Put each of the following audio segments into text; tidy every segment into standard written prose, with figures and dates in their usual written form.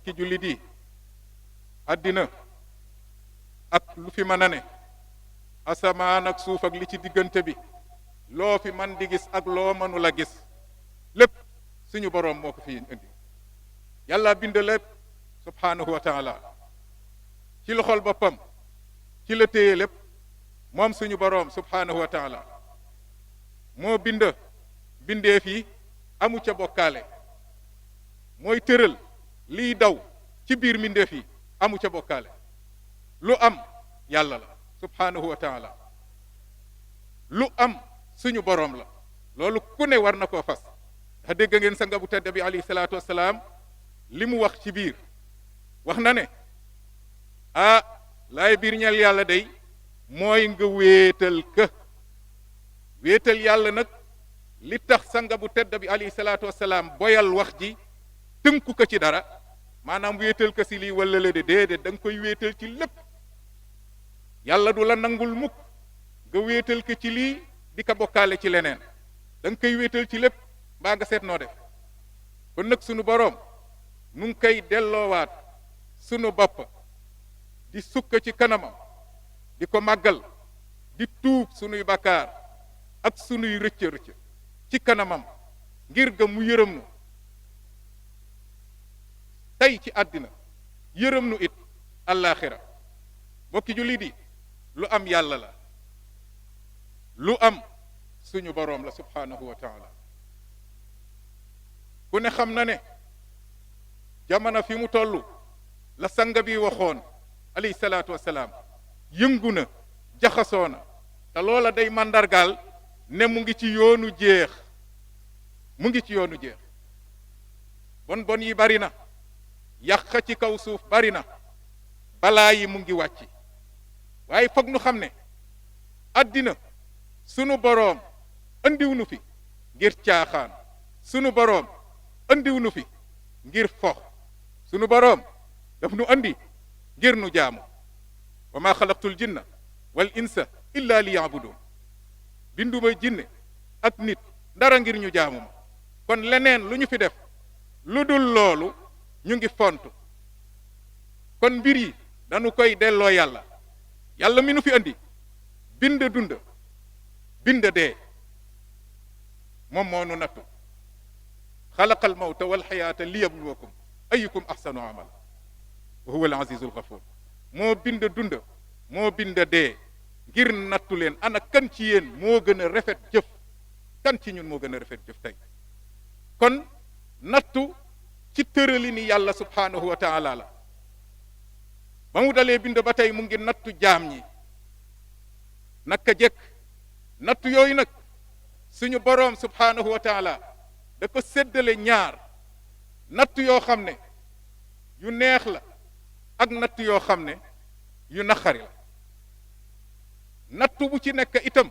mbokki jullit yi àddina ak lu fi mën a ne asamaan ak suuf ak li ci diggante bi loo fi man di gis ak loo mënul a gis lépp suñu boroom moo ko fi indi yàlla bind lépp subhanahu wa taala ci loxol boppam ci la téye lépp moom suñu boroom subhanahu wa taala moo bindee fi amu ca bokkaale mooy tëral liy daw ci biir mbindeef yi amu ca bokkaale lu am yàlla la subhanahu wa taala lu am suñu boroom la loolu ku ne war na koo fas ndax dégg ngeen sanga bu tedd bi alayhi salaatu wassalaam li mu wax ci biir wax na ne laay biir ñel yàlla day mooy nga wéetal yàlla nag li tax sanga bu tedd bi alayhi salaatu wassalaam boyal wax ji tënku ko ci dara maanaam wéetal ko si lii wala la de déedéet da nga koy wéetal ci lépp yàlla du la nangul mukk nga wéetal ko ci lii di ko bokkaale ci leneen da nga koy wéetal ci lépp mbaa nga seet noo def kon nag sunu boroom nu ngi koy delloowaat sunu bopp di sukk ci kanamam di ko màggal di tuub sunuy bakkaar ak sunuy rëcc ci kanamam ngir ga mu yërëm nu tey ci àddina yërëm nu it àllaaxira bokki jullit yi lu am yàlla la lu am suñu boroom la subhanahu wa taala ku ne xam na ne jamono fi mu toll la sanga bi waxoon alayhi salaatu wassalaam yëngu na jaxasoo na te loola day màndargaal ne mu ngi ci yoonu jeex bon yi bari na yàq ci kaw suuf bari na balaa yi mu ngi wàcc waaye foog nu xam ne àddina sunu boroom andiw nu fi ngir caaxaan sunu boroom andiw nu fi ngir fox sunu boroom daf nu andi ngir nu jaamu wa ma xalaqtul jinna wal insa illa li yaabudun binduma jinne ak nit dara ngir ñu jaamu ma kon leneen lu ñu fi def lu dul loolu ñu ngi fontu kon mbir yi dañu koy delloo yàlla mi nu fi andi bind dund bind dee moom moo nu nattu xalaqal mawta wal xayaata liyabluwakum ayukum ahsanu amala wa huwa al azizul ghafuur moo bind dund moo bind dee ngir nattu leen ana kan ci yéen moo gën a rafet jëf kan ci ñun moo gën a rafet jëf tey kon nattu ci tërali ni yàlla subhanahu wa taala la ba mu dalee bind ba tey mu ngi nattu jaam ñi naka jekk nattu yooyu nag suñu boroom subhanahu wa taala da ko séddale ñaar nattu yoo xam ne yu neex la ak nattu yoo xam ne yu naqari la nattu bu ci nekk itam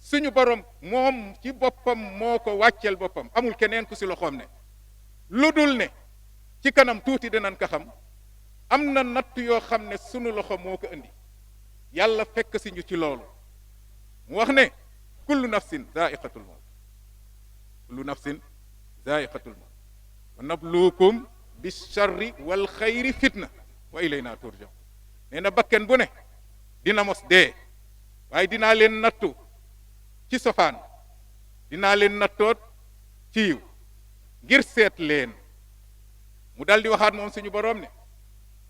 suñu boroom moom ci boppam moo ko wàcceel boppam amul keneen ku si loxoom ne lu dul ne ci kanam tuuti dinañ ko xam am na nattu yoo xam ne sunu loxo moo ko indi yàlla fekk si ñu ci loolu mu wax ne kullu nafsin zaiqatul mawt wa nabluukum bisharri wal xayri fitna wa ilayna turjaun nee na bakken bu ne dina mos dee waaye dinaa leen nattu ci sofaan dinaa leen nattoot ci yiw ngir seet leen mu daldi waxaat moom suñu boroom ne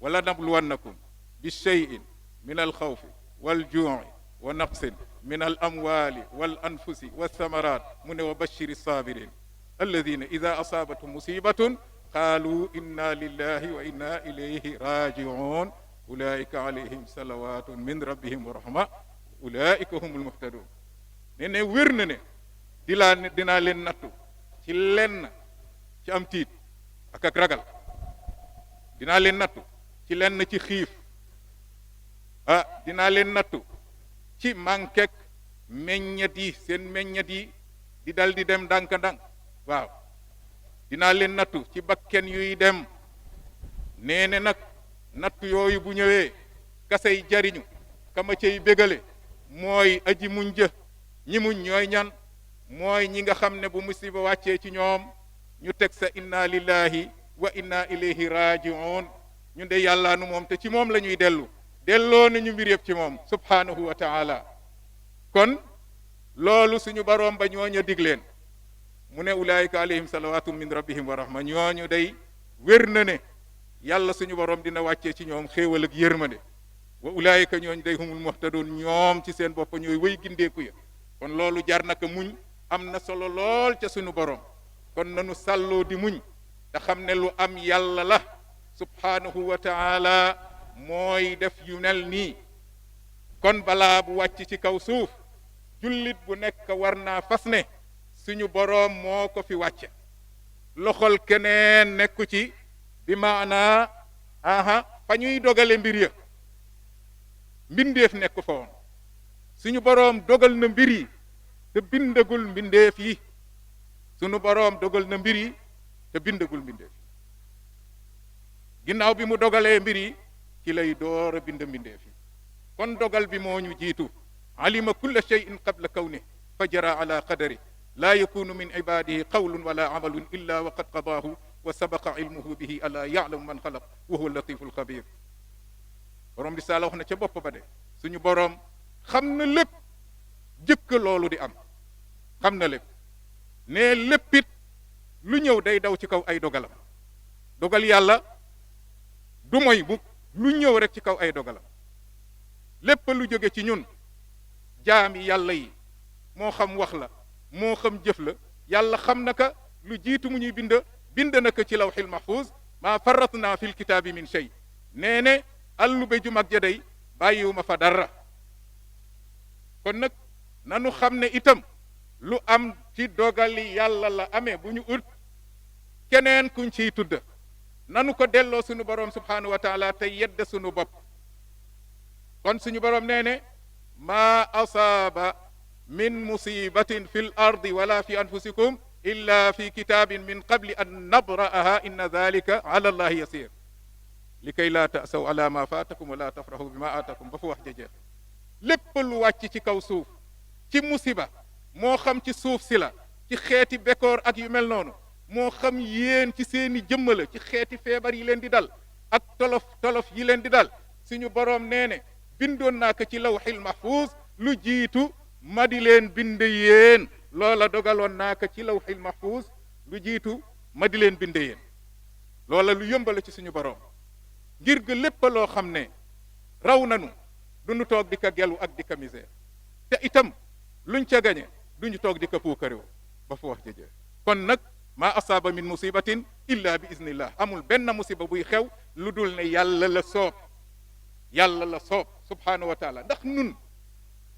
wala nabluwannakum bi shay'in min al xawfi wal juu'i wa naqsin min al amwali wal anfusi wa thamarat mu ne wa bashiri sabirin alladina ida asaabathum musibatun qaalu inna lillahi wa inna ilayhi rajiun ulaika alayhim salawatun min rabbihim wa rahma ulaika humul muhtadun ne wér na ne dinaa leen nattu ci lenn ci am tiit ak ragal dinaa leen nattu ci lenn ci xiif dinaa leen nattu ci mànkek meññet yi seen meññet yi di dal di dem ndànk-ndànk waaw dinaa leen nattu ci bakken yuy dem nee ne nag nattu yooyu bu ñëwee kasay jariñu kama cay bégale mooy aji muñ jë ñi muñ ñooy ñan mooy ñi nga xam ne bu musiba wàccee ci ñoom ñu teg sa inna lillahi wa inna ilayhi raji'un ñun de yàlla nu moom te ci moom la ñuy delloo nañu mbir yëpp ci moom subhanahu wa taala. kon loolu suñu boroom ba ñooñu dig leen mu ne ulaayika alayhim salawatum min rabbihim wa rahma, ñooñu day wér na ne yàlla suñu boroom dina wàccee ci ñoom xéewal ak yërmande. wa ulaayika ñooñu day humul muhtadun, ñoom ci seen bopp ñooy wéy gindeeku ya. kon loolu jar naka muñ am na solo lool ca suñu boroom. kon nanu sàlloo di muñ te xam ne lu am yàlla la subhanahu wa taala mooy def yu mel nii. kon balaa bu wàcc ci kaw suuf jullit bu nekk war naa fas ne suñu boroom moo ko fi wàcce, loxol keneen nekku ci, bi maanaa fa ñuy dogale mbir ya mbindeef nekku fa woon. suñu boroom dogal na mbir yi te bindagul mbindeef yi. suñu boroom dogal na mbir yi te bindagul mbindeef yi. ginnaaw bi mu dogalee mbir yi ci lay door a bind mbindeef yi. kon dogal bi moo ñu jiitu. alima kulla shay'in qabla kawni fa jara ala qadari laa yakunu min ibadihi qawlun wala amalun illa wa qad qadaahu wa sabaqa ilmuhu bihi ala ya'lamu man xalaq wa huwa latifu alxabir. borom bi saala wax na ca bopp ba de suñu boroom xam na lépp jëkk loolu di am. xam na lépp ne léppit lu ñëw day daw ci kaw ay dogalam. dogal yàlla du moy bu lu ñëw rek ci kaw ay dogalam. lépp lu jóge ci ñun jaami yàlla yi moo xam wax la moo xam jëf la yàlla xam na ka lu jiitu mu ñuy bind na ko ci lawxil mahfuz maa farratna fil kitaabi min shay. nee ne allu be ju mag ja day bàyyiwuma fa dara. kon nag nanu xam ne itam lu am ci dogali yàlla la amee bu ñu ut keneen kuñ ciy tudd. nanu ko delloo suñu boroom subhanahu wa taala te yedde suñu bopp. kon suñu boroom nee ne maa asaaba min musibatin fi l ardi wala fi anfusikum illa fi kitaabin min qabli an nabra'aha inna dhalika ala allahi yasir likay laa ta'saw ala ma faatakum wala tafrahu bima aatakum ba fu wax jejeex. lépp lu wàcc ci kaw suuf ci musiba moo xam ci suuf si la ci xeeti bekkoor ak yu mel noonu, moo xam yéen ci seeni jëmm la ci xeeti feebar yi leen di dal ak tolof yi leen di dal. suñu boroom nee ne bindoon naa ko ci lawxil mahfuz lu jiitu ma di leen bind yéen. loola dogaloon naa ko ci lawxil mahfuz lu jiitu ma di leen bind yéen. loola lu yëmbale ci suñu boroom ngir ga lépp loo xam ne raw nanu duñu toog di ka gelu ak di ka misère. te itam luñ ca gañe duñu toog di ka puukaréew ba fu wax jëjee. kon nag maa asaaba min musibatin illa bi iznillah, amul benn musiba buy xew lu dul ne yàlla la soob. yàlla la soob subhanahu wa taala. ndax nun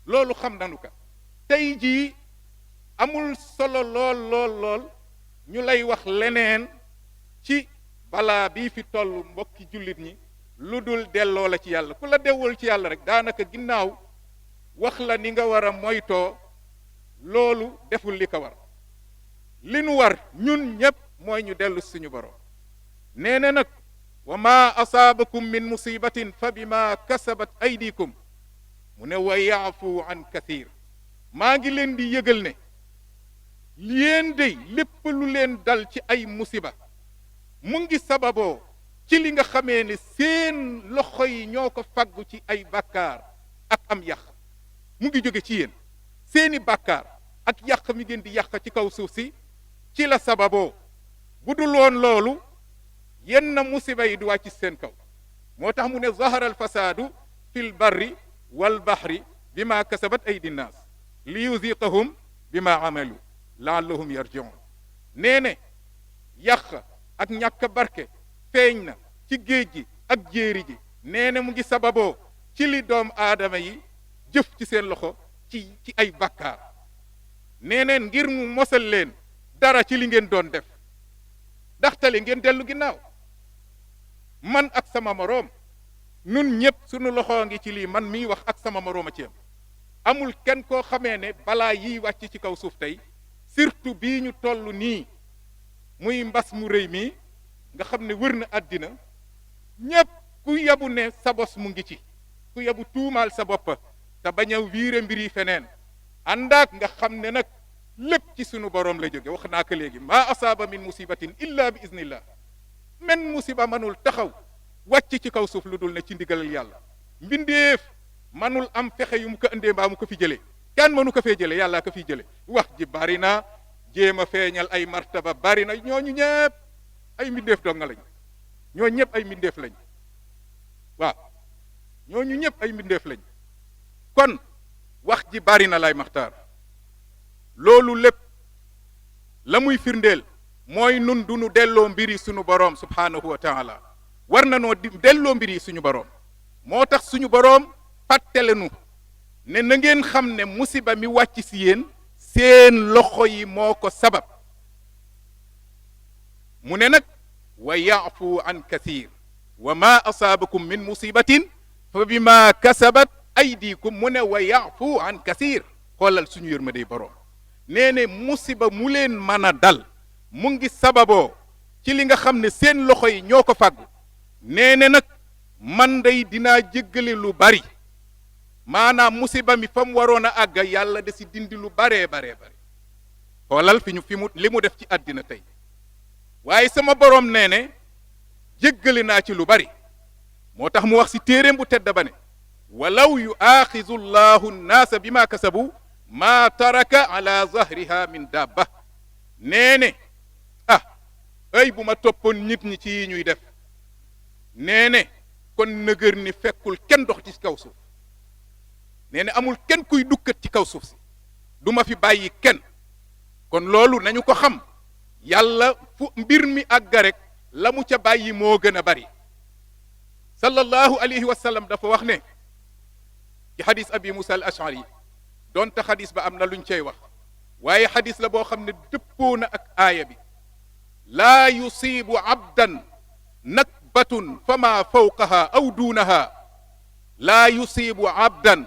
loolu xam nanu ka. tey jii amul solo lool ñu lay wax leneen ci balaa bii fi toll mbokki jullit ñi lu dul delloo la ci yàlla. ku la dewul ci yàlla rek daanaka ginnaaw wax la ni nga war a moytoo loolu deful li ko war. li nu war ñun ñépp mooy ñu dellu suñu borom. nee na nag wa ma asaabakum min musibatin fa bima kasabat aydikum mu ne wa yaafu an kathir. maa ngi leen di yëgal ne yéen dey lépp lu leen dal ci ay musiba mu ngi sababoo ci li nga xamee ne seen loxo yi ñoo ko faggu ci ay bàkkaar ak am yàq. mu ngi jóge ci yéen seeni bàkkaar ak yàq mi ngeen di yàq ci kaw suuf si ci la sababoo. bu dul woon loolu yenn musiba yi du wàcc seen kaw. moo tax mu ne zahara al fasaadu fil barri wal bahri bima kasabat aydi nnaas li yuziqahum bima amalu laallahum yarjiun. nee ne yàq ak ñàkk barke feeñ na ci géej gi ak jéeri ji. nee na mu ngi sababoo ci li doom aadama yi jëf ci seen loxo ci ay bàkkaar. nee neen ngir mu mosal leen dara ci li ngeen doon def. ndaxtale ngeen dellu ginnaaw. man ak sama moroom nun ñëpp sunu loxo ngi ci lii. man miy wax ak sama moroom a ci am. amul kenn koo xamee ne balaa yiy wàcc ci kaw suuf tey surtout bii ñu toll nii muy mbas mu rëy mii nga xam ne wër na àddina ñépp ku yabu ne sa bos mu ngi ci. ku yabu tuumaal sa bopp te bañ a wiire mbir yi feneen. àndaak nga xam ne nag lépp ci sunu borom la jóge. wax naa ko léegi maa asaaba min musibatin illa bi iznillah. men musiba manul taxaw wàcc ci kaw suuf lu dul ne ci ndigalal yàlla mbindeef manul am fexe yu mu ko indee mbaa mu ko fi jëlee kenn mënu ko fee jëlee yàlla ko fi jëlee wax ji bari na jéem a feeñal ay martaba bari na ñooñu ñëpp ay mbindeef dong lañ ñooñu ñëpp ay mbindeef lañ waaw ñooñu ñëpp ay mbindeef lañ kon wax ji bari na lay maxtaar loolu lépp la muy firndeel mooy nun du nu delloo mbiri suñu boroom subhaanahu wa taala war na noo delloo mbiri suñu boroom moo tax suñu boroom fàttale nu ne na ngeen xam ne musiba mi wàcc si yéen seen loxo yi moo ko sabab mu ne nag wa yaafu an kathir wa ma asaabakum min musibatin fa bima kasabat aydikum mu ne wa yaafu an kathir xoolal suñu yërmande boroom nee ne musiba mu leen mën a dal mu ngi sababoo ci li nga xam ne seen loxo yi ñoo ko fàggu nee ne nag man day dinaa jéggale lu bari maanaam musiba mi fa mu waroon a àgg yàlla da si dindi lu baree bare xoolal li mu def ci àddina tey waaye sama boroom nee ne jéggale naa ci lu bari moo tax mu wax si téeréem bu tedd ba ne walaw yuaaxizu llahu nnaasa bi ma kasabu maa taraka ala zahriha min dabba nee ne ay bu ma toppoon nit ñi ci yi ñuy def nee ne kon nëgër ni fekkul kenn dox ci kaw suuf nee ne amul kenn kuy dukkat ci kaw suuf si du ma fi bàyyi kenn kon loolu nañu ko xam yàlla fu mbir mi àgga rek la mu ca bàyyi moo gën a bari sallallahu alayhi wa sallam dafa wax ne ci xadis abi musa al ashari donte xadis ba am na luñ cey wax waaye xadis la boo xam ne dëppoo na ak aaya bi laa yusiibu abdan nakbatun fama fawqaha aw duunaha laa yusiibu abdan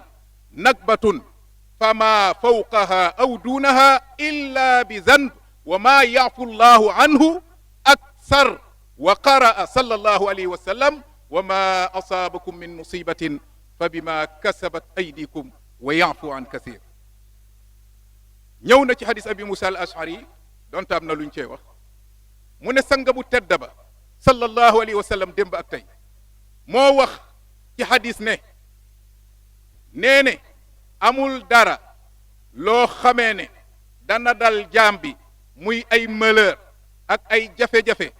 nakbatun fama fawqaha aw duunaha illa bi zanb wa ma yaafu llahu anhu aksar wa qaraa sallallahu alayhi wa sallam wa ma asaabakum min musibatin fa bima kasabat aydikum wa yaafu an kathir ñëw na ci xadis abi musa al ashari donte am na luñ cee wax mu ne sanga bu tedd ba sallallahu alayhi wa sallam démb ak tey moo wax ci xadis ne nee ne amul dara loo xamee ne dana dal jaam bi muy ay malheur ak ay jafe-jafe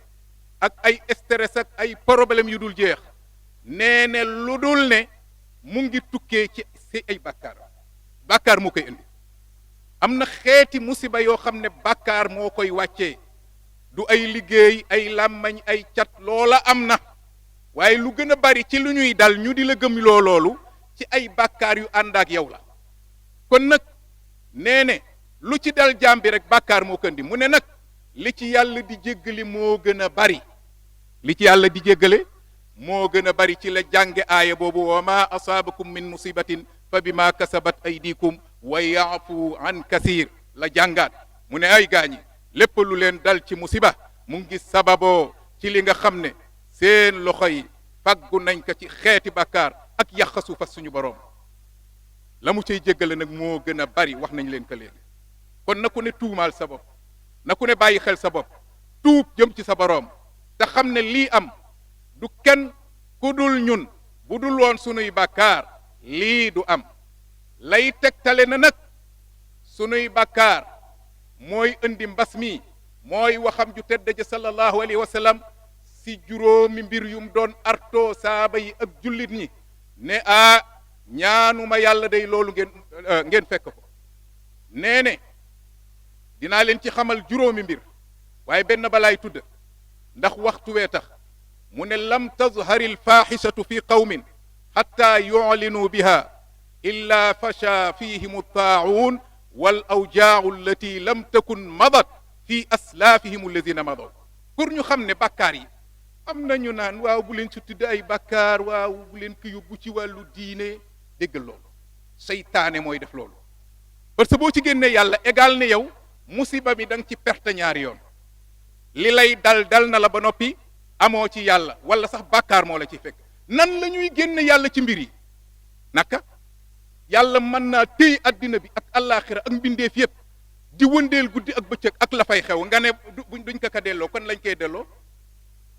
ak ay stress ak ay problème yu dul jeex nee ne lu dul ne mu ngi tukkee ci ay bàkkaar moo koy indi am na xeeti musiba yoo xam ne bàkkaar moo koy wàccee du ay liggéey ay làmmañ ay cat loola am na waaye lu gën a bari ci lu ñuy dal ñu di la gëm loolu ci ay bàkkaar yu ànd ak yow la kon nag nee ne lu ci dal jaam bi rek bàkkaar moo ko indi mu ne nag li ci yàlla di jéggale moo gën a bari li ci yàlla di jéggale moo gën a bari ci la jànge aaya boobu wa ma asaabakum min musibatin fa bima kasabat aydikum wa yaafu an kathir la jàngaat mu ne ay gaañi lépp lu leen dal ci musiba mu ngi sababoo ci li nga xam ne seen loxo yi faggu nañ ko ci xeeti bàkkaar ak yàqasu fas suñu boroom la mu cay jéggale nag moo gën a bari wax nañ leen ko léegi kon na ku ne tuumaal sa bopp na ku ne bàyyi xel sa bopp tuub jëm ci sa boroom te xam ne lii am du kenn ku dul ñun bu dul woon sunuy bàkkaar lii du am lay tegtale na nag sunuy bàkkaar mooy indi mbas mi mooy waxam ju tedd ja sallallahu alayhi wa sallam si juróomi mbir yum doon artoo saaba yi ak jullit ñi ne ñaanuma yàlla day loolu ngeen fekk ko nee ne dinaa leen ci xamal juróomi mbir waaye benn balaay tudd ndax waxtu wee tax mu ne lam tazhari alfaxishatu fi qawmin xatta yuclinuu biha illa fasha fihim altaaun wal awjaacu allati lam takun madat fi aslaafihim alladina madaw pour ñu xam ne bàkkaar yi am nañu naan waaw bu leen ci tudd ay bàkkaar waaw bu leen ko yóbbu ci wàllu diine déggal loolu seytaane mooy def loolu parce que boo ci génnee yàlla égal ne yow musiba mi da nga ci perte ñaari yoon li lay dal na la ba noppi amoo ci yàlla wala sax bàkkaar moo la ci fekk nan la ñuy génne yàlla ci mbir yi naka yàlla mën naa téy addina bi ak àllaaxira ak mbindeef yépp di wëndeel guddi ak bëccëg ak la fay xew nga ne duñ ko delloo kon lañ koy delloo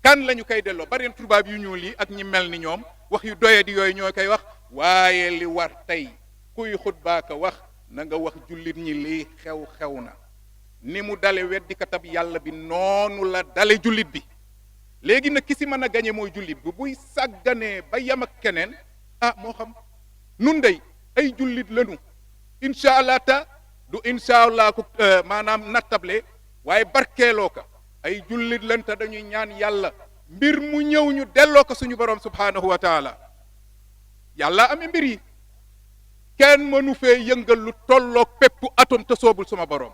kan lañu koy delloo bari tubaab yu ñuul yi ak ñi mel ni ñoom wax yu doyadi yooyu ñoo koy wax waaye li war tey kuy xutbaa ka wax na nga wax jullit ñi lii xew na ni mu dale weddikatab yàlla bi noonu la dale jullit bi léegi nag ki si mën a gañe mooy jullit bi buy sàgganee ba yam ak keneen moo xam nun dey ay jullit lanu incha allah du incha allah ku maanaam nattable waaye barkeeloo ka ay jullit lan te dañuy ñaan yàlla mbir mu ñëw ñu delloo ko suñu borom subhaanahu wa taala yàlla amee mbir yi kenn mënu fee yëngal lu tolloog peppu atom te soobul suma borom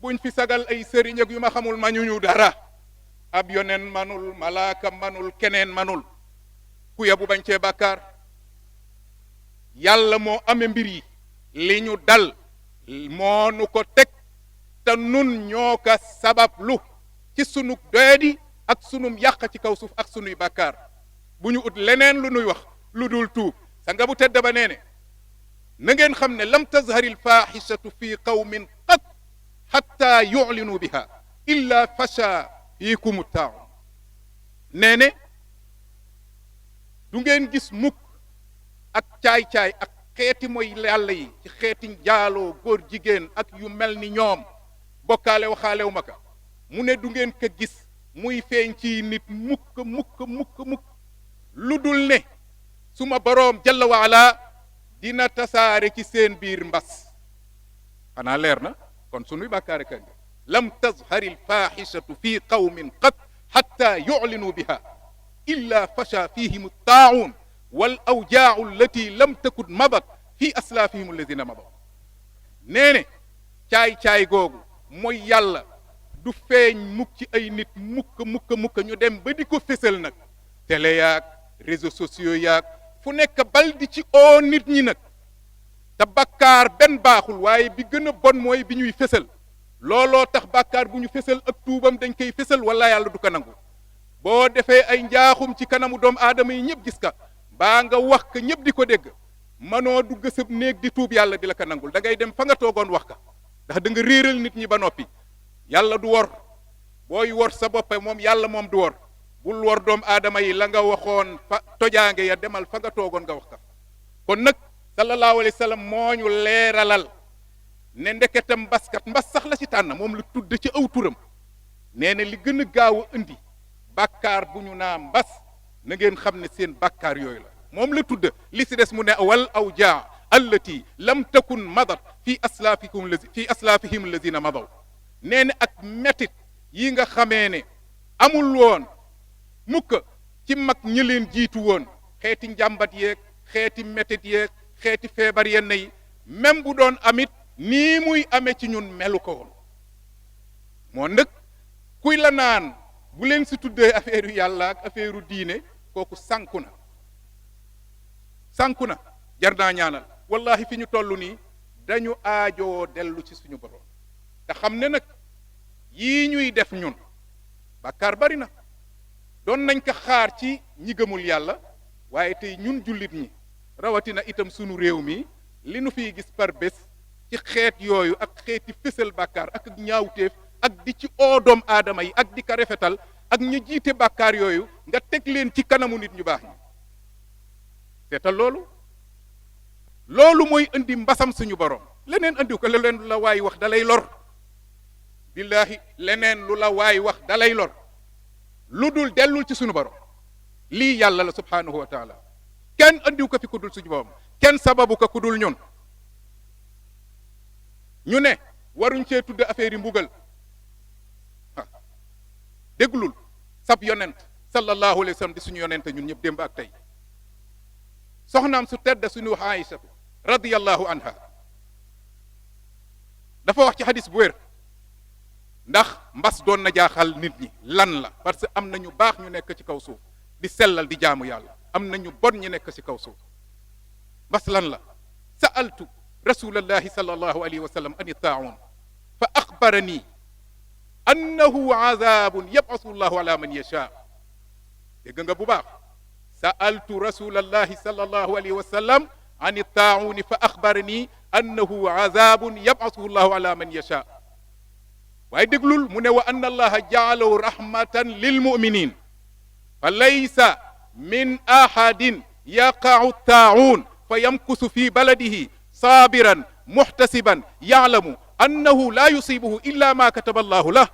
buñ fi sagal ay sëriñ ak yu ma xamul mañuñu dara ab yonen manul malaaka manul keneen manul ku yabu bañ cee bàkkaar yàlla moo amee mbir yi li ñu dal moo nu ko teg te nun ñoo ko sabab lu ci sunu doyadi ak sunum yàq ci kaw suuf ak sunuy bàkkaar bu ñu ut leneen lu nuy wax lu dul tuub sa nga bu tedd ba nee ne na ngeen xam ne lam tazhari alfaxishatu fi qawmin qat xatta yuclinu biha illa fasha fiikum taaun nee ne du ngeen gis mukk ak caay-caay ak xeeti mooy yàlla yi ci xeeti njaaloo góor jigéen ak yu mel ni ñoom bokkaale waxaalew ma ka mu ne du ngeen ko gis muy feeñ ci nit mukk lu dul ne suma boroom jalla waala dina tasaare ci seen biir mbas xanaa leer na kon sunuy bàkkaare kan lam tazhari alfaxishatu fi qawmin qat xatta yuclinu biha illa fasha fihim taaun wal awjaau allati lam takun madat fi aslaafihim alladina madat nee ne caay-caay googu mooy yàlla du feeñ mukk ci ay nit mukk ñu dem ba di ko fésal nag télé yaag réseaux sociaux yaag fu nekk bal di ci oo nit ñi nag te bàkkaar benn baaxul waaye bi gën a bon mooy bi ñuy fésal looloo tax bàkkaar bu ñu fésal ak tuubam dañ koy fésal wala yàlla du ko nangu boo defee ay njaaxum ci kanamu doomu aadama yi ñëpp gis ka baa nga wax ka ñëpp di ko dégg manoo du gësëb néeg di tuub yàlla di la ko nangul da ngay dem fa nga toogoon wax ka ndax da nga réeral nit ñi ba noppi yàlla du wor booy wor sa boppe moom yàlla moom du wor bul wor doomu aadama yi la nga waxoon fa tojaange ya demal fa nga toogoon nga wax ka kon nag sallallahu alayhi wa sallam moo ñu leeralal ne ndeketam mbas sax la ci tànn moom lu tudd ci aw turam nee na li gën a gaaw a indi bàkkaar bu ñu naa mbas na ngeen xam ne seen bàkkaar yooyu la moom la tudd li si des mu ne wal awjaa allati lam takun madat fi aslaafihim allazina madaw nee na ak metit yi nga xamee ne amul woon mukk ci mag ñi leen jiitu woon xeeti njàmbat yeeg xeeti metit yeeg xeeti feebar yenn yi même bu doon amit nii muy amee ci ñun melu ko woon moo nag kuy la naan bu leen si tuddee affaire yu yàlla ak affaire yu diine kooku sànku na jar naa ñaanal wallahi fi ñu toll nii dañu aajoo dellu ci suñu borom te xam ne nag yii ñuy def ñun bàkkaar bari na doon nañ ko xaar ci ñi gëmul yàlla waaye tey ñun jullit ñi rawatina itam sunu réew mi li nu fiy gis par bés ci xeet yooyu ak xeeti fësal bàkkaar ak ñaawteef ak di ci oo doom aadama yi ak di ko rafetal ak ñu jiite bàkkaar yooyu nga teg leen ci kanamu nit ñu baax ñi seetal loolu mooy indi mbasam suñu borom leneen indi ko leneen lu la waay wax dalay lor billahi leneen lu la waay wax dalay lor lu dul dellul ci suñu borom lii yàlla la subhanahu wa taala kenn andiw ko fi ku dul suñu borom kenn sababu ko ku dul ñun ñu ne waruñ cee tudde affaire yi mbugal déglul sab yonent sallallahu alayhi wa sallam di suñu yonent ñun ñëpp démb ak tey soxnaam su tedd suñu wax Aïsatu radiyallahu anha dafa wax ci hadis bu wér ndax mbas doon na jaaxal nit ñi lan la parce que am na ñu baax ñu nekk ci kaw suuf di sellal di jaamu yàlla am na ñu bon ñu nekk ci kaw suuf mbas lan la sa'altu rasulallahi sallallahu alayhi wa sallam an taa'un fa axbarani annahu azabun yab'asu llahu ala man yasha dégg nga bu baax sa'altu rasulallahi sallallahu alayhi wa sallam an taa'un fa axbarani annahu azabun yab'asu llahu ala man yasha waaye déglul mu ne wa anna allaha ja'alahu rahmatan lil mu'minin fa laysa min ahadin yaqa'u taa'un fa yamkusu fi baladihi sabiran muhtasiban ya'lamu annahu la yusibuhu illa ma kataba allahu lah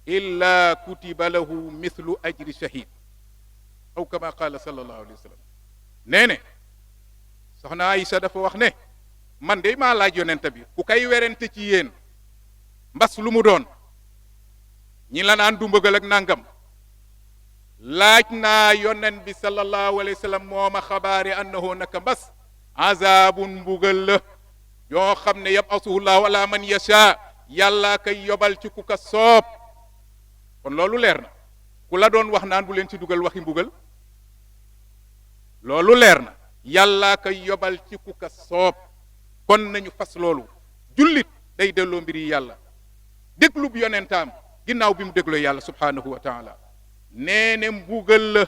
illa kutiba lahu mithlu ajri shahid aw kama qala sallallahu alayhi wa sallam. nee ne soxna Aïcha dafa wax ne man de maa laaj yonent bi ku kay werante ci yéen mbas lu mu doon ñi la naan du mbëggal ak nangam laaj naa yonent bi sallallahu alayhi wa sallam moo ma xabaare annahu naka mbas azabun mbugal la yoo xam ne yab'asuhu llahu ala man yasha yàlla kay yobal ci ku ka soob. kon loolu leer na ku la doon wax naan bu leen ci dugal waxi mbugal loolu leer na yàlla kay yobal ci ku ka soob. kon nañu fas loolu jullit day delloo mbir yi yàlla déglu bu yonentaam ginnaaw bi mu dégloo yàlla subhanahu wa taala. nee ne mbugal la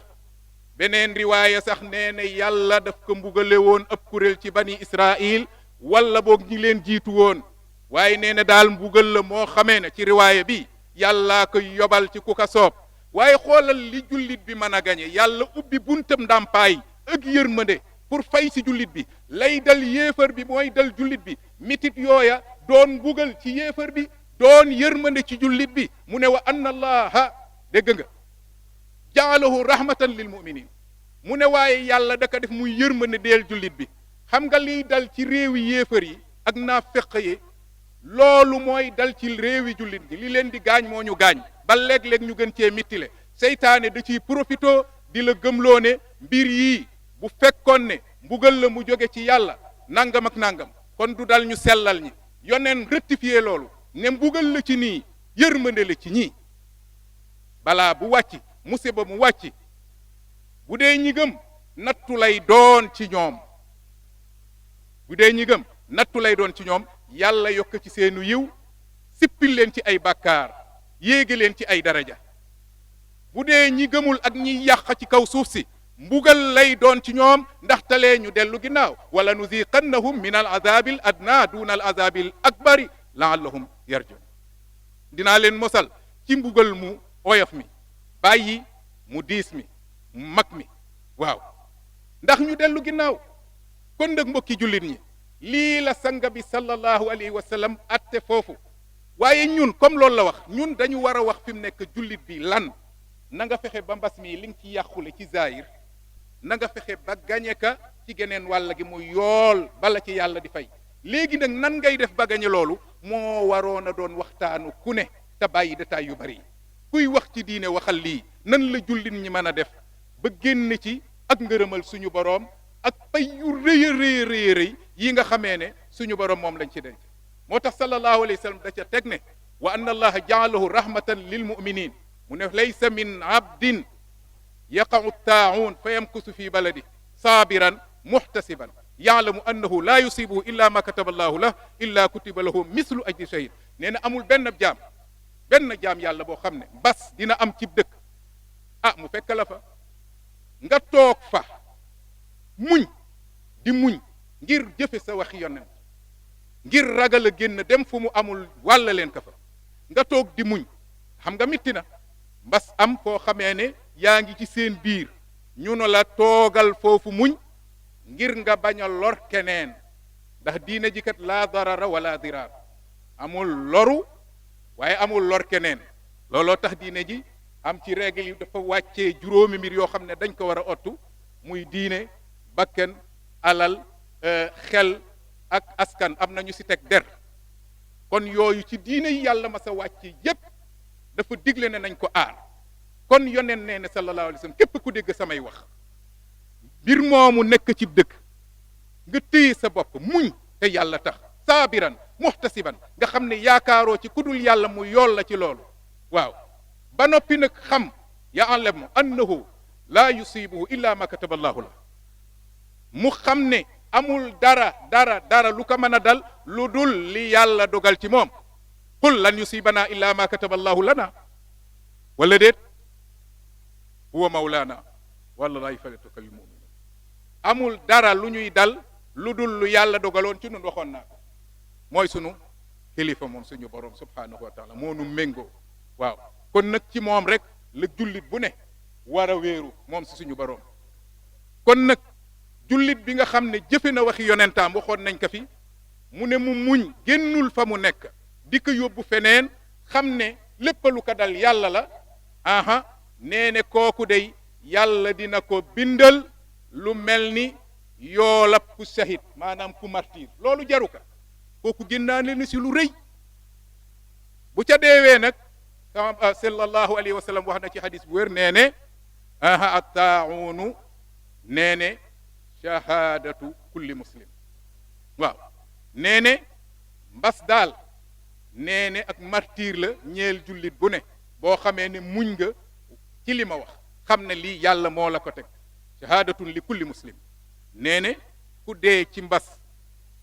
beneen riwaaya sax nee ne yàlla daf ko mbugale woon ëpp kuréel ci bani Israil wala boog ñi leen jiitu woon waaye nee na daal mbugal la moo xamee ne ci riwaaya bi yàllaa koy yobal ci ku ka soob. waaye xoolal li jullit bi mën a gañe yàlla ubbi buntam ndàmpaay ak yërmande pour fay si jullit bi lay dal yéefar bi mooy dal jullit bi mitit yooya doon mbugal ci yéefar bi doon yërmande ci jullit bi mu ne wa anna allaha dégg nga jaalahu rahmatan lil muminin mu ne waaye yàlla daka def muy yërmande deel jullit bi. xam nga liy dal ci réewi yéefar yi ak naafeq yi loolu mooy dal ci réewi jullit ñi li leen di gaañ moo ñu gaañ ba léeg-léeg ñu gën cee mittile seytaane da ciy profito di la gëmloo ne mbir yii bu fekkoon ne mbugal la mu jóge ci yàlla nangam ak nangam kon du dal ñu sellal ñi. yoneen rectifier loolu ne mbugal la ci nii yërmande la ci ñii balaa bu wàcc musiba mu wàcc bu dee ñi gëm nattu lay doon ci ñoom. bu dee ñi gëm nattu lay doon ci ñoom yàlla yokk ci seenu yiw sippil leen ci ay bàkkaar yéege leen ci ay daraja. bu dee ñi gëmul ak ñi yàq ci kaw suuf si mbugal lay doon ci ñoom ndaxtalee ñu dellu ginnaaw wala nuziqannahum min al azabil adna duna al azabil akbari laallahum yarjun. dinaa leen mosal ci mbugal mu oyof mi bàyyi mu diis mi mu mag mi waaw ndax ñu dellu ginnaaw. kon nag mbokki jullit ñi lii la sanga bi sallallahu alayhi wa sallam atte foofu. waaye ñun comme loolu la wax ñun dañu war a wax fi mu nekk jullit bi lan na nga fexe ba mbas mi li nga ci yàqule ci zaahir na nga fexe ba gañe ka ci geneen wàll gi mu yool bala ci yàlla di fay. léegi nag nan ngay def ba gañe loolu moo waroon a doon waxtaanu ku ne te bàyyi détail yu bari kuy wax ci diine waxal lii nan la jullit ñi mën a def ba génn ci ak ngërëmal suñu boroom ak pay yu rëy a rëy rëy yi nga xamee ne suñu borom moom lañ ci denc. moo tax sallallahu alayhi wa sallam da ca teg ne wa anna allaha jaalahu rahmatan lil muminin mu ne laysa min abdin yaqa'u taa'un fa yamkusu fi baladi sabiran muhtasiban ya'lamu annahu la yusibuhu illa ma kataba allahu lah illa kutiba lahu mislu ajri shahid. nee na amul benn jaam yàlla boo xam ne mbas dina am cib dëkk mu fekk la fa nga toog fa muñ di muñ ngir jëfe sa waxi yonent ngir ragal a génn dem fu mu amul wàlla leen ka fa nga toog di muñ. xam nga mitti na mbas am foo xamee ne yaa ngi ci seen biir ñu ne la toogal foofu muñ ngir nga bañ a lor keneen ndax diine ji kat laa darara wala diraar amul loru waaye amul lor keneen. looloo tax diine ji am ci règle yi dafa wàccee juróomi mbir yoo xam ne dañ ko war a ottu muy diine bakken alal xel ak askan am na ñu si teg der. kon yooyu ci diine yi yàlla ma sa wàcce yépp dafa digle ne nañ ko aar. kon yoneen nee ne sallallahu alayhi wa sallam képp ku dégg samay wax mbir moomu nekk ci dëkk nga téye sa bopp muñ te yàlla tax saabiran muhtasiban nga xam ne yaakaaroo ci ku dul yàlla mu yool la ci loolu. waaw ba noppi nag xam ya'lamu annahu laa yusibuhu illa ma kataba allahu la mu xam ne amul dara lu ko mën a dal lu dul li yàlla dogal ci moom. qul lan yusibana illa ma kataba allahu lana wala déet huwa mawlana wallahi falyatawakkalil mu'minun. amul dara lu ñuy dal lu dul lu yàlla dogaloon ci nun waxoon naa ko mooy sunu kilifa moom suñu borom subhanahu wa taala moo nu méngoo. waaw kon nag ci moom rek la jullit bu ne war a wéeru moom si suñu boroom. kon nag jullit bi nga xam ne jëfe na waxi yonentaam waxoon nañ ko fi mu ne mu muñ génnul fa mu nekk di ko yóbbu feneen xam ne lépp lu ko dal yàlla la aha nee ne kooku day yàlla dina ko bindal lu mel ni yoolab ku shahid maanaam ku martir loolu jaru ka kooku génnaane ni si lu rëy bu ca deewee nag sallallahu alayhi wa sallam wax na ci hadis bu wér nee ne aha attaaunu nee ne shahadatu kulli muslim waaw nee ne mbas daal nee ne ak martir la ñeel jullit bu ne boo xamee ne muñ nga ci li ma wax xam ne lii yàlla moo la ko teg shahadatun li kulli muslim nee ne ku dee ci mbas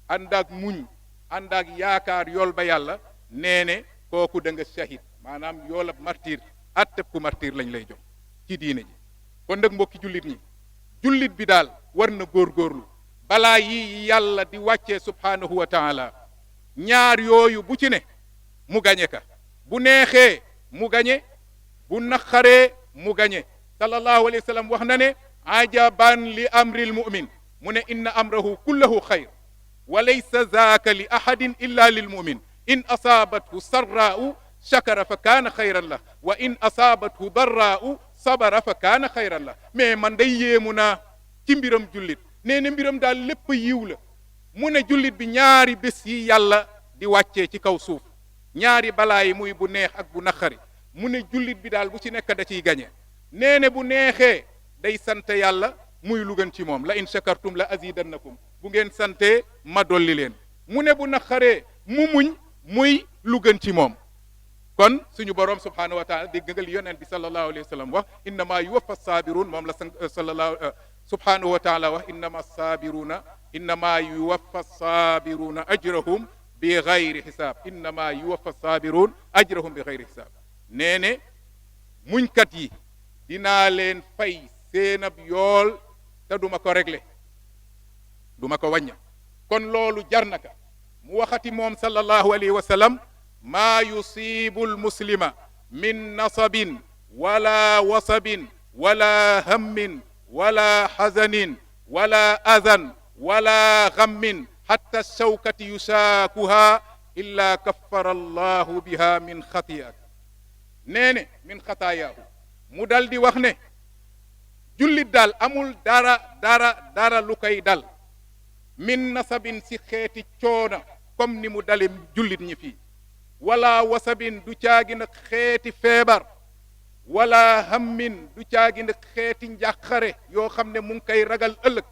ànd ak muñ ànd ak yaakaar yool ba yàlla nee ne kooku da nga shahid maanaam yoolab martir atteb ku martir lañ lay jox ci diine ji kon nag mbokki jullit ñi jullit bi daal war na góorgóorlu balaa yi yàlla di wàccee subhaanahu wa taala ñaar yooyu bu ci ne mu gañe ka bu neexee mu gañe bu naqaree mu gañe sallallahu alayhi wa sallam wax na ne ajaban li amril mu'min mu ne inna amrahu kullahu xayr wa laysa zaaka li ahadin illa lil mu'min in asaabathu sarraa'u shakara fa kaana xayran la wa in asaabathu darraa'u sabara fa kaana xayran la mais man day yéemu naa ci mbiram jullit nee na mbiram daal lépp yiw la mu ne jullit bi ñaari bés yi yàlla di wàccee ci kaw suuf ñaari balaa yi muy bu neex ak bu naqari mu ne jullit bi daal bu ci nekk da ciy gañe nee ne bu neexee day sant yàlla muy lu gën ci moom la in shakartum la azidannakum bu ngeen santee ma dolli leen mu ne bu naqaree mu muñ muy lu gën ci moom kon suñu borom subhanahu wa taala dégg nga li yonent bi sallallahu alayhi wa sallam wax innama yuwaffa sabirun moom la sallallahu subhanahu wa taala wax innama yuwaffa sabiruna ajrahum bi gayri xisaab innama yuwaffa sabirun ajrahum bi gayri xisaab nee ne muñkat yi dinaa leen fay seenab yool te duma ko régler duma ko wàñña kon loolu jar na ka mu waxati moom sallallahu alayhi wa sallam maa yusibu lmuslima min nasabin wala wasabin wala hammin wala xazanin wala azan wala gammin xatta shawkati yusaakuha illa kaffara allahu biha min xati'at nee ne min xataayaahu mu dal di wax ne jullit daal amul dara lu koy dal min nasabin si xeeti coona comme ni mu dale jullit ñi fii wala wasabin du caagi nag xeeti feebar wala hammin du caagi nag xeeti njàqare yoo xam ne mu ngi koy ragal ëllëg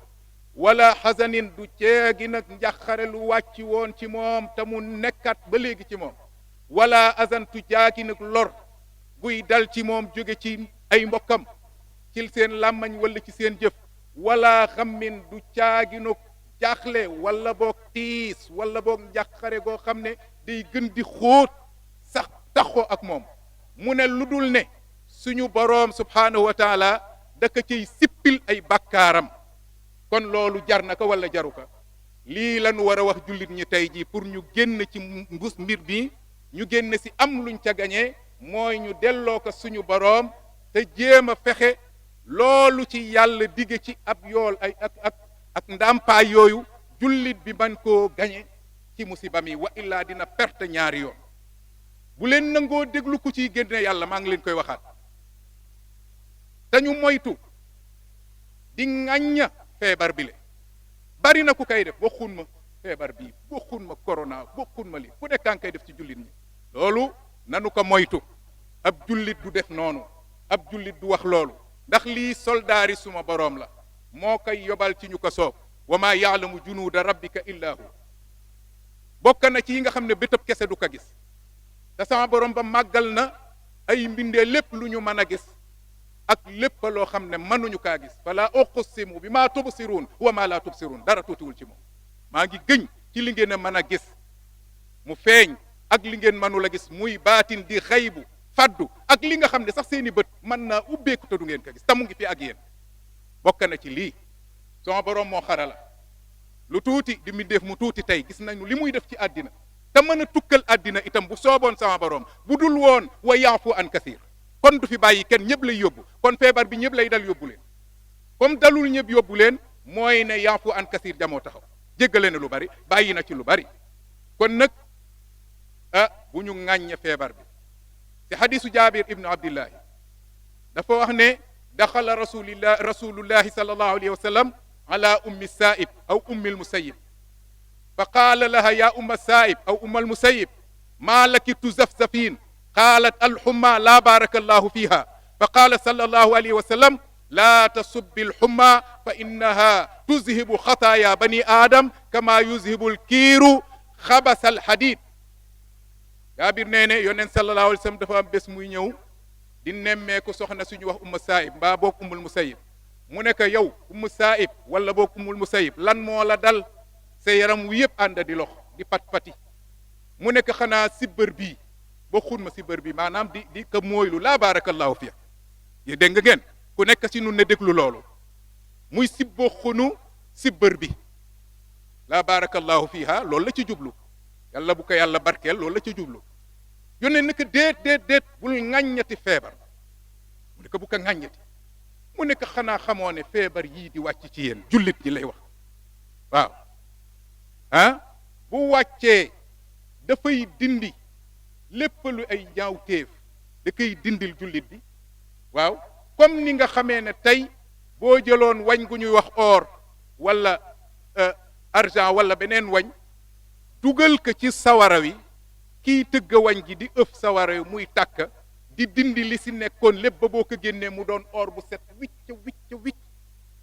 wala xasanin du caagi nag njàqare lu wàcc woon ci moom te mu nekkat ba léegi ci moom wala azan du caagi nag lor buy dal ci moom jóge ci ay mbokkam ci seen làmmañ wala ci seen jëf wala xammin du caagi nag jaaxle wala boog tiis wala boog njàqare goo xam ne day gën di xóot sax taxoo ak moom mu ne lu dul ne suñu boroom subhaanahu wa taala daka ciy sippil ay bakkaaram kon loolu jar na ko wala jaru ko lii lañu war a wax jullit ñi tey jii pour ñu génn ci mbir bi ñu génn si am luñ ca gañee mooy ñu delloo ko suñu boroom te jéem a fexe loolu ci yàlla digge ci ab yool ay ak ndàmpaay yooyu jullit bi man koo gañe ci musiba mi wa illaa dina perte ñaari yoon bu leen nangoo déglu ku ciy génne yàlla maa ngi leen koy waxaat dañu moytu di ŋàñña feebar bi le bari na ku koy def waxun ma feebar bii waxun ma corona waxun ma li ku nekkaan koy def ci jullit ñi loolu nanu ko moytu ab jullit du def noonu ab jullit du wax loolu ndax lii soldaari suma boroom la moo koy yobal ci ñu ko soob wa maa yaalamu junuuda rabbika illa hu bokk na ci yi nga xam ne bëtëb kese du ko gis te sama borom ba màggal na ay mbindee lépp lu ñu mën a gis ak lépp loo xam ne mënuñu kaa gis fala uqsimu bi maa tubsiruun wa maa laa tubsiruun dara tuutiwul ci moom maa ngi gëñ ci li ngeen a mën a gis mu feeñ ak li ngeen mënul a gis muy baatin di xaybu faddu ak li nga xam ne sax seeni bët mën naa ubbeeku te du ngeen ko gis te mu ngi fi ak yéen bokk na ci lii sama borom moo xarala lu tuuti di mbindeef mu tuuti tey gis nañu li muy def ci àddina te mën a tukkal àddina itam bu sooboon sama borom bu dul woon wa yaafu an kathir kon du fi bàyyi kenn ñëpp lay yóbbu kon feebar bi ñëpp lay dal yóbbu leen comme dalul ñëpp yóbbu leen mooy ne yaafu an kasir jamoo taxaw jéggale na lu bari bàyyi na ci lu bari kon nag bu ñu ŋàññe feebar bi ci hadisu Jaabir ibnu Abdillahi dafa wax ne daxala rasulullahi sallallahu alayhi wa sallam ala ummi saa'ib aw ummi almusayib fa qaala laha ya umma saa'ib aw umma almusayib ma laki tuzafzafin qaalat alxumma la baraka allahu fiha fa qaala sallallahu alayhi wa sallam la tasubbi alxumma fa innaha tuzhibu xataaya bani aadam kama yuzhibu alkiiru xabasa alxadid Jaabir nee ne yonent sallallahu alayhi wa sallam dafa am bés muy ñëw di nemmeeku soxna suñu wax ummu saa'ib mbaa boog ummul musayib mu ne ko yow ummu saa'ib wala boog ummul musayib lan moo la dal sa yaram wu yëpp ànd di lox di pat-pati mu ne ko xanaa sibbër bii boo xun ma sibbër bi maanaam di ko mooylu laa baarakallahu fiya yi dégg nga ngeen ku nekk si nun ne déglu loolu muy sibboo xunu sibbër bi laa baarakallahu fiha loolu la ci jublu yàlla bu ko yàlla barkeel loolu la ci jublu yónnee na ko déet bul ŋàññati feebar mu ne ko bu ko ŋàññati mu ne ko xanaa xamoo ne feebar yii di wàcc ci yéen jullit ñi lay wax waaw bu wàccee dafay dindi lépp lu ay ñaawteef da koy dindil jullit bi waaw comme ni nga xamee ne tey boo jëloon wañ gu ñuy wax or wala argent wala beneen wañ dugal ko ci sawara wi kiy tëgg wañ gi di ëf sawara wi muy tàkk di dindi li si nekkoon lépp ba boo ko génnee mu doon or bu set wicc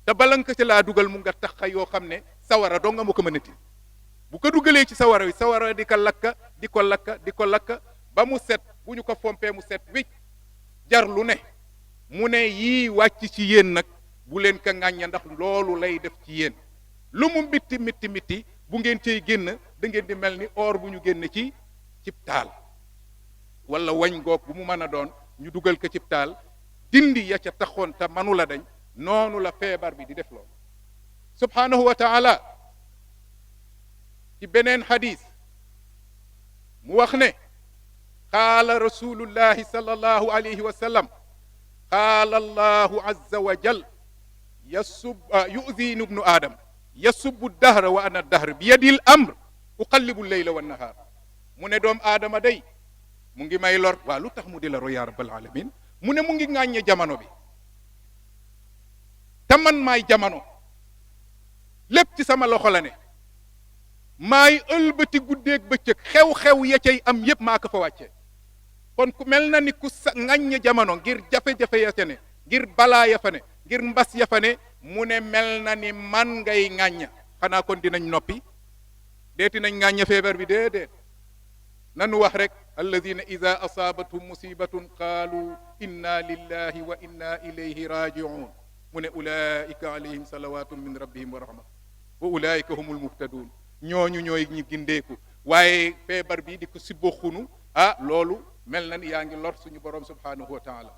te bala nga ko ci laa dugal mu nga tax yoo xam ne sawara doo nga ma ko mënati bu ko dugalee ci sawara wi sawara di ko lakka di ko lakka ba mu set bu ñu ko fompee mu set wicc jar lu ne mu ne yii wàcc ci yéen nag bu leen ko ŋàñña ndax loolu lay def ci yéen lu mu mitti bu ngeen cey génn da ngeen di mel ni or bu ñu génn ci cib taal wala wañ goog bu mu mën a doon ñu dugal ko cib taal dindi ya ca taxoon te manu la dañ noonu la feebar bi di def loolu subhanahu wa taala ci beneen xadis mu wax ne qaala rasulullahi sallallahu alayhi wa sallam qaala allahu azza wa jal yu'dini ibnu aadam yasubbu dahra wa ana dahr bi yadil amr uqallibu leyla wa nahaar mu ne doom aadama day mu ngi may lor waa lu tax mu di la ro ya rabbal alamin mu ne mu ngi ŋàññe jamono bi te man maay jamono lépp ci sama loxo la ne maay ëlbati guddeeg bëccëg xew-xew ya cay am yépp maa ko fa wàccee kon ku mel na ni ku sa ŋàññe jamono ngir jafe-jafe ya ca ne ngir balaa ya fa ne ngir mbas ya fa ne mu ne mel na ni man ngay ŋàñña xanaa kon dinañ noppi deeti nañ ŋàñña feebar bi déedéet nanu wax rek alladina ida asaabathum musibatun qaalu inna lillahi wa inna ilayhi rajiun mu ne ulaika alayhim salawatun min rabbihim wa rahma wa ulaika humul muhtadun ñooñu ñooy ñi gindeeku waaye feebar bi di ko sibboxunu loolu mel na ni yaa ngi lor suñu borom subhanahu wa taala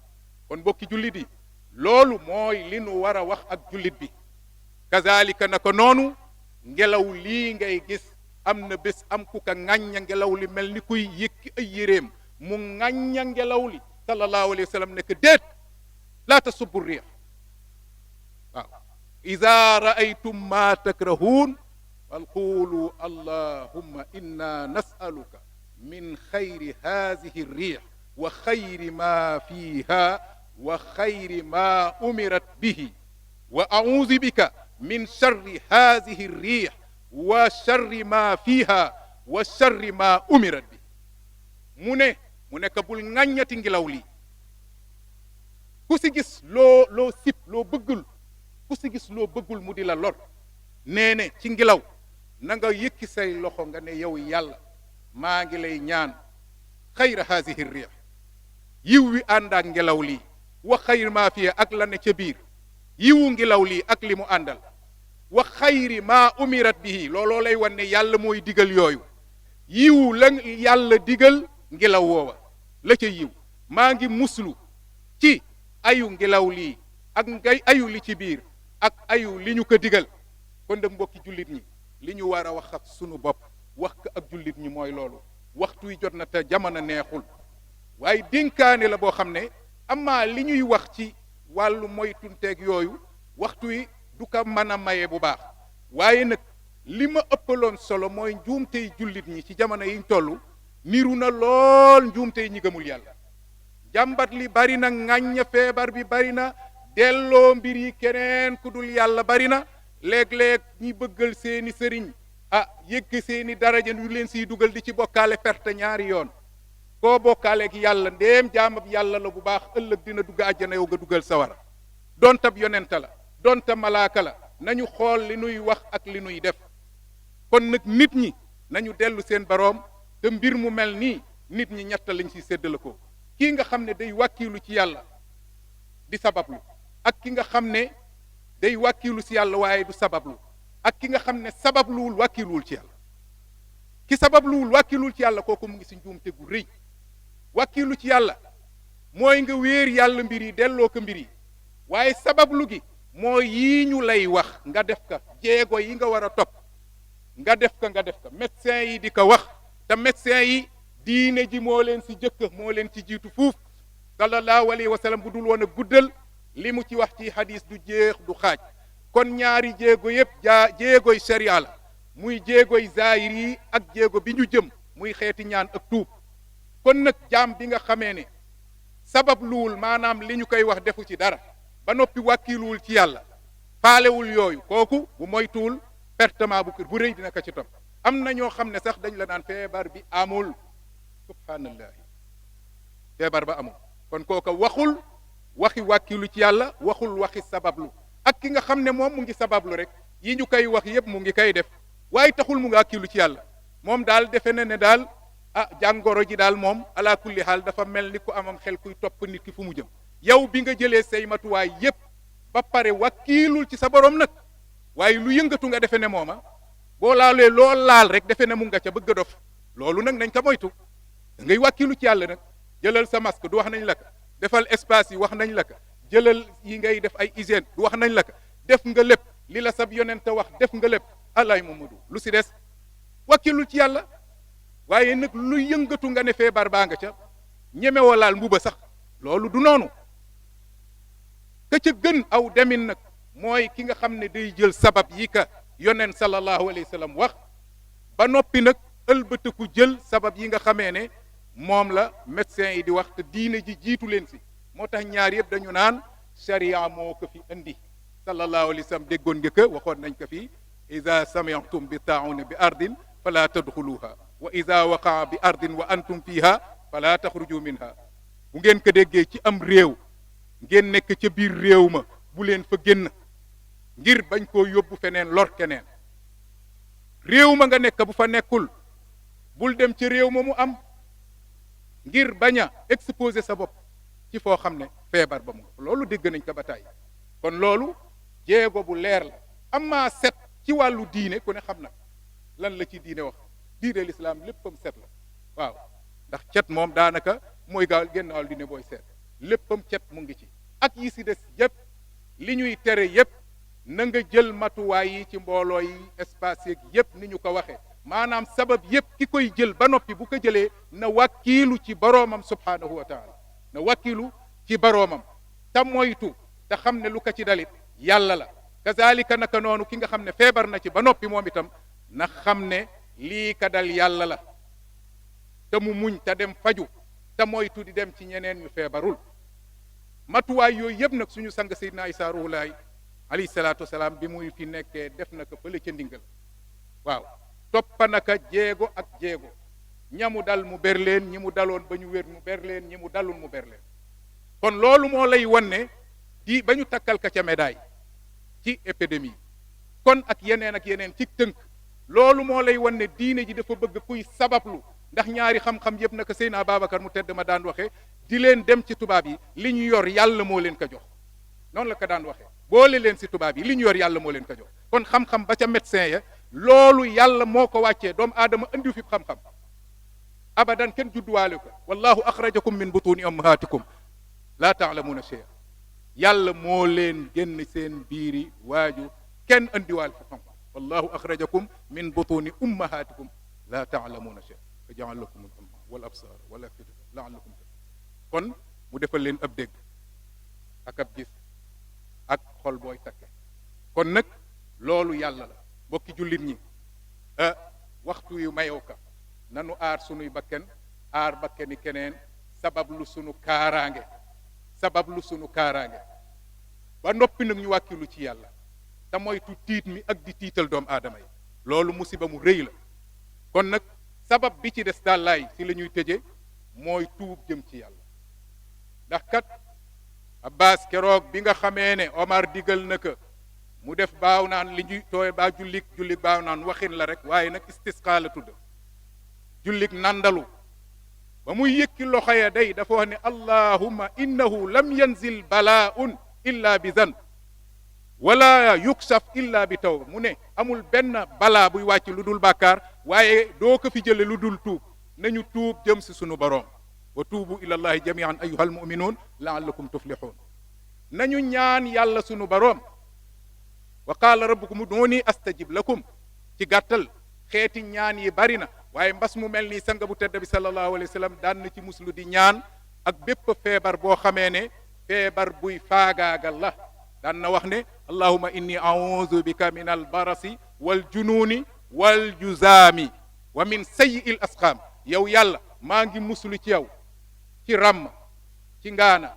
kon bokki jullit yi loolu mooy li nu war a wax ak jullit bi kazalika naka noonu ngelaw lii ngay gis am na bés am ku ka ŋàñña ngelaw li mel ni kuy yëkki ay yéreem mu ŋàñña ngelaw li sallallahu alayhi wa sallam ne que déet laa tasubbu riix waaw ida raaytum ma takrahuun fal qulu allahumma inna nasaluka min xayri hadihi riix wa xayri ma fiha wa xayri ma umirat bihi wa audu bika min charri hadihi riix wa charri ma fiha wa charri ma umirat bi mu ne ka bul ŋàññati ngelaw lii ku si gis loo sib loo bëggul ku si gis loo bëggul mu di la lor nee ne ci ngelaw na nga yëkki say loxo nga ne yow yàlla maa ngi lay ñaan xayra haasihi riix yiw wi ànd ak ngelaw lii wa xayri maa fiya ak la ne ca biir yiwu ngelaw lii ak li mu àndal wa xayri maa umirat bihi looloo lay wan ne yàlla mooy digal yooyu yiwu la yàlla digal ngelaw woowa la ca yiw maa ngi muslu ci ayu ngelaw lii ak ngay ayu li ci biir ak ayu li ñu ko digal kon nag mbokki jullit ñi li ñu war a wax ak sunu bopp wax ko ak jullit ñi mooy loolu waxtu wi jot na te jamono neexul waaye dénkaane la boo xam ne amma li ñuy wax ci wàllu moytunteeg yooyu waxtu wi du ko mën a maye bu baax waaye nag li ma ëppaloon solo mooy njuumtey jullit ñi ci jamono yiñ toll niru na lool njuumtey ñi gëmul yàlla jàmbat li bari na ŋàñña feebar bi bari na delloo mbir yi keneen ku dul yàlla bari na léeg-léeg ñi bëggal seeni sëriñ yëgg seeni daraja yu leen siy dugal di ci bokkaale perte ñaari yoon koo bokkaaleeg yàlla ndéem jaamab yàlla la bu baax ëllëg dina dugg àjjana yow nga dugal sawara dontab yonenta la donta malaaka la nañu xool li nuy wax ak li nuy def kon nag nit ñi nañu dellu seen boroom te mbir mu mel nii nit ñi ñett lañ ci séddale ko kii nga xam ne day wàkkiilu ci yàlla di sabablu ak ki nga xam ne day wàkkiilu ci yàlla waaye du sabablu ak ki nga xam ne sababluwul wàkkiiluwul ci yàlla ki sababluwul wàkkiiluwul ci yàlla kooku mu ngi ci njuumte gu rëy wàkkiilu ci yàlla mooy nga wéer yàlla mbir yi delloo ko mbir yi waaye sabablu gi mooy yii ñu lay wax nga def ka jéego yi nga war a topp nga def ka médecin yi di ko wax te médecin yi diine ji moo leen ci jëkk moo leen ci jiitu fuuf sallallahu alayhi wa sallam bu dul woon a guddal li mu ci wax ci hadis du jeex du xaaj kon ñaari jéego yépp jéegoy sharia la muy jéegoy zaahir yi ak jéego bi ñu jëm muy xeeti ñaan ak tuub kon nag jaam bi nga xamee ne sabab luwul maanaam li ñu koy wax defu ci dara ba noppi wàkkiiluwul ci yàlla faalewul yooyu kooku bu moytuwul pertement bu rëy dina ko ci topp am na ñoo xam ne sax dañ la naan feebar bi amul subhanallahi feebar ba amul kon kooka waxul waxi wàkkilu ci yàlla waxul waxi sabablu ak ki nga xam ne moom mu ngi sabablu rek yi ñu koy wax yépp mu ngi koy def waaye taxul mu ngi wàkkilu ci yàlla moom daal defe na ne daal jàngoro ji daal moom ala kulli xaal dafa mel ni ku amam xel kuy topp nit ki fu mu jëm yow bi nga jëlee say matuwaay yépp ba pare wàkkiilul ci sa borom nag waaye lu yëngatu nga defe ne mooma boo laalee lool laal rek defe ne mu nga ca bëgg a dof loolu nag nañ ko moytu da ngay wàkkilu ci yàlla nag jëlal sa masque du wax nañ la ko defal espace yi wax nañ la ko jëlal yi ngay def ay hygiène du wax nañ la ko def nga lépp li la sab yonente wax def nga lépp alay Mamadu lu si des wàkkilul ci yàlla waaye nag lu yëngatu nga ne feebar baa nga ca ñemewoo laal mbuba sax loolu du noonu ka ca gën aw demin nag mooy ki nga xam ne day jël sabab yi ka yonent sallallahu alayhi wa sallam wax ba noppi nag ëlbatiku jël sabab yi nga xamee ne moom la médecin yi di wax te diine ji jiitu leen si moo tax ñaar yëpp dañu naan sharia moo ko fi indi sallallahu alayhi wa sallam déggoon nga ko waxoon nañ ko fi ida sami'tum bi taa'un bi ardin fala tadxuluha wa ida waqaa bi ardin wa antum fiha fala taxruju minha bu ngeen ko déggee ci am réew ngeen nekk ca biir réew ma bu leen fa génn ngir bañ koo yóbbu feneen lor keneen réew ma nga nekk bu fa nekkul bul dem ca réew ma mu am ngir bañ a exposer sa bopp ci foo xam ne feebar ba mu loolu dégg nañ ko ba tàyyi kon loolu jéego bu leer la amma set ci wàllu diine ku ne xam na lan la ci diine wax diine lislaam léppam set la waaw ndax cet moom daanaka mooy gaaw génnawal diine booy seet léppam cet mu ngi ci ak yi si des yépp li ñuy tere yépp na nga jël matuwaay yi ci mbooloo yi espace yeeg yépp ni ñu ko waxee maanaam sabab yépp ki koy jël ba noppi bu ko jëlee na wàkkiilu ci boroomam subhaanahu wa taala na wàkkiilu ci boroomam te moytu te xam ne lu ko ci dalit yàlla la kazalika naka noonu ki nga xam ne feebar na ci ba noppi moom itam na xam ne lii ka dal yàlla la te mu muñ te dem faju te moytu di dem ci ñeneen ñu feebarul matuwaay yooyu yëpp nag suñu sang Seydina Isaa Ruhulaay alayhi salaatu wasalaam bi muy fi nekkee def na ko fële ca ndingal waaw toppa naka jéego ak jéego ñamu dal mu ber leen ñi mu daloon ba ñu wér mu ber leen ñi mu dalul mu ber leen kon loolu moo lay wan ne di ba ñu takkal ka ca médaille ci épidémie kon ak yeneen ci tënk loolu moo lay wan ne diine ji dafa bëgg kuy sabablu ndax ñaari xam-xam yëpp naka Seydina Babacar mu tedd ma daan waxee di leen dem ci tubaab yi li ñu yor yàlla moo leen ko jox noonu la ko daan waxee boole leen si tubaab yi li ñu yor yàlla moo leen ko jox kon xam-xam ba ca médecin ya loolu yàlla moo ko wàccee doomu aadama andiw fi xam-xam abadan kenn judduwaale ko wallahu axrajakum min butuni ummahatikum laa taalamuuna shay'a yàlla moo leen génn seen biiri waaju kenn andiwaale fi xam-xam wallahu axrajakum min butuni ummahatikum laa taalamuuna shay'a fa jaala lakum al-sam'a wal absaara wal af'idata la'allakum tashkurun kon mu defal leen ab dégg ak ab gis ak xol booy takke kon nag loolu yàlla la bokki jullit ñi waxtu yu mayoo ka nanu aar sunuy bakken aar bakkeni keneen sabab lu sunu kaaraange ba noppi nag ñu wàkkilu ci yàlla te moytu tiit mi ak di tiital doomu aadama yi loolu musiba mu rëy la kon nag sabab bi ci des dàllaay si la ñuy tëje mooy tuub jëm ci yàlla ndax kat Abbas keroog bi nga xamee ne Omar digal na ko mu def baaw naan li ñuy tooy baa jullik baaw naan waxin la rek waaye nag istisqa la tudd jullik nandalu ba muy yëkki loxo ya day dafa wax ne allahumma innahu lam yanzil balaaun illa bi zan wala yuksaf illa bi tawba mu ne amul benn balaa buy wàcc lu dul bàkkaar waaye doo ko fi jële lu dul tuub nañu tuub jëm si sunu boroom wa tuubu ila allahi jamian ayuha almuminuun laallakum tuflixuun nañu ñaan yàlla sunu boroom wa qaala rabbukum ud'uuni astajib lakum ci gàttal xeeti ñaan yi bari na waaye mbas mu mel nii sanga bu tedd bi sallallahu alayhi wa sallam daan na ci muslu di ñaan ak bépp feebar boo xamee ne feebar buy faagaagal la daan na wax ne allahuma inni a'udhu bika min albarasi wal junuuni wal juzaami wa min sayyi'il asqaam yow yàlla maa ngi muslu ci yow ci ràmm ci ngaana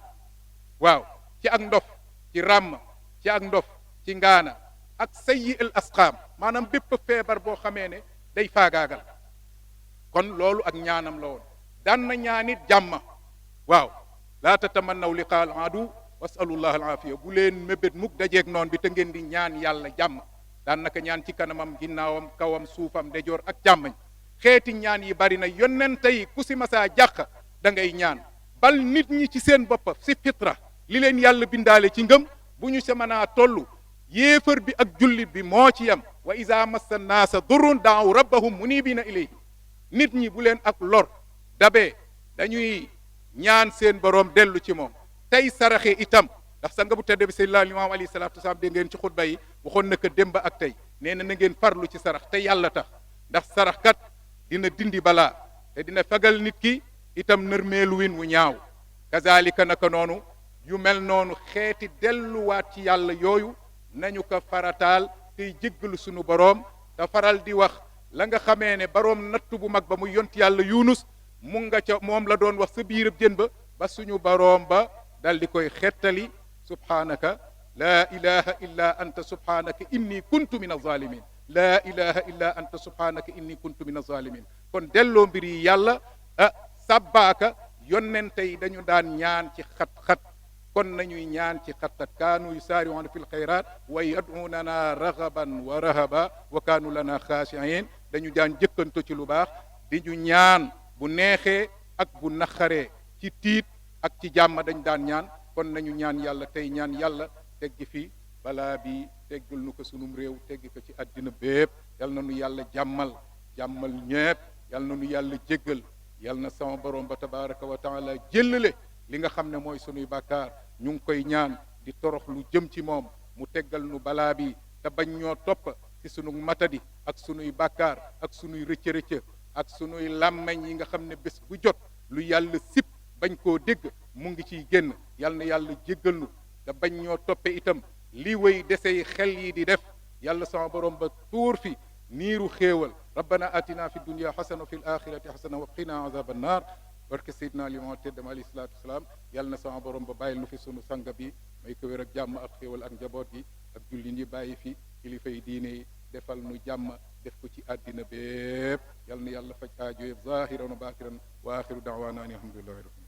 waaw ci ak ndof ci ràmm ci ak ndof ci ngaana ak sayyi'il asqaam maanaam bépp feebar boo xamee ne day faagaagal kon loolu ak ñaanam la woon daan na ñaanit jàmma waaw laa tatamannaw liqaa al adu wasalullah al aafiya bu leen mébét mukk dajeeg noon bi te ngeen di ñaan yàlla jàmm daan naka ñaan ci kanamam ginnaawam kawam suufam ndejoor ak jàmmañ xeeti ñaan yi bari na yonente yi ku si masaa jàq da ngay ñaan bal nit ñi ci seen bopp si fitra li leen yàlla bindaale ci ngëm bu ñu sa mënaa toll yéefar bi ak jullit bi moo ci yam wa iza massa naasa durrun daaw rabbahum munibina ilayhi nit ñi bu leen ak lor dabee dañuy ñaan seen boroom dellu ci moom tey saraxe itam ndax sanga bu tedd bi sayyidina Imaam alayhi salaatu wasalaam dégg ngeen ci xutba yi waxoon na ko démb ak tey nee na na ngeen farlu ci sarax te yàlla tax ndax sarax kat dina dindi balaa te dina fagal nit ki itam nërmeelu win wu ñaaw kazalika naka noonu yu mel noonu xeeti delluwaat ci yàlla yooyu nañu ko farataal tey jéggalu sunu boroom te faral di wax la nga xamee ne boroom nattu bu mag ba muy yont yàlla yunus mu nga ca moom la doon wax sa biirab jën ba suñu boroom ba dal di koy xettali subhaanaka laa ilaha illa anta subhaanaka inni kuntu min azalimin laa ilaha illa anta subhaanaka inni kuntu min azalimin kon delloo mbir yi yàlla sabbaaka yonente yi dañu daan ñaan ci xat-xat kon nañuy ñaan ci xat-xat kaanu yusaari'uuna fil xayraat wa yad'uunana raghaban wa rahaba wa kaanu lana xaashi'in dañu daan jëkkanto ci lu baax di ñu ñaan bu neexee ak bu naqaree ci tiit ak ci jàmm dañ daan ñaan kon nañu ñaan yàlla tey ñaan yàlla teggi fi balaa bi teggul nu ko sunum réew teggi ko ci àddina bépp yal na nu yàlla jàmmal ñépp yal na nu yàlla jéggal yal na sama borom ba tabaraka wa taala jëllale li nga xam ne mooy sunuy bàkkaar ñu ngi koy ñaan di torox lu jëm ci moom mu teggal nu balaa bi te bañ ñoo topp ci sunu matadi ak sunuy bàkkaar ak sunuy rëcc-rëcc ak sunuy làmmeñ yi nga xam ne bés bu jot lu yàlla sip bañ koo dégg mu ngi ciy génn yal na yàlla jéggal nu te bañ ñoo toppe itam li wéy desey xel yi di def yàlla sama borom ba tuur fi niiru xéewal rabbana atina fi dunya xasana wa fi l axirati xasana wa qina azab annar barke seydina limon teddam alayhi salatu wasalaam yàlla na sama borom ba bàyyil nu fi sunu sanga bi may ko wér ak jàmm ak xéewal ak njaboot gi ak julli ñi bàyyi fi kilifa yi diine yi defal nu jàmm def ko ci àddina bépp yàlla na yàlla faj aajo yëpp zahiran wa batiran wa axiru daawaana ani alhamdulillahi rabbil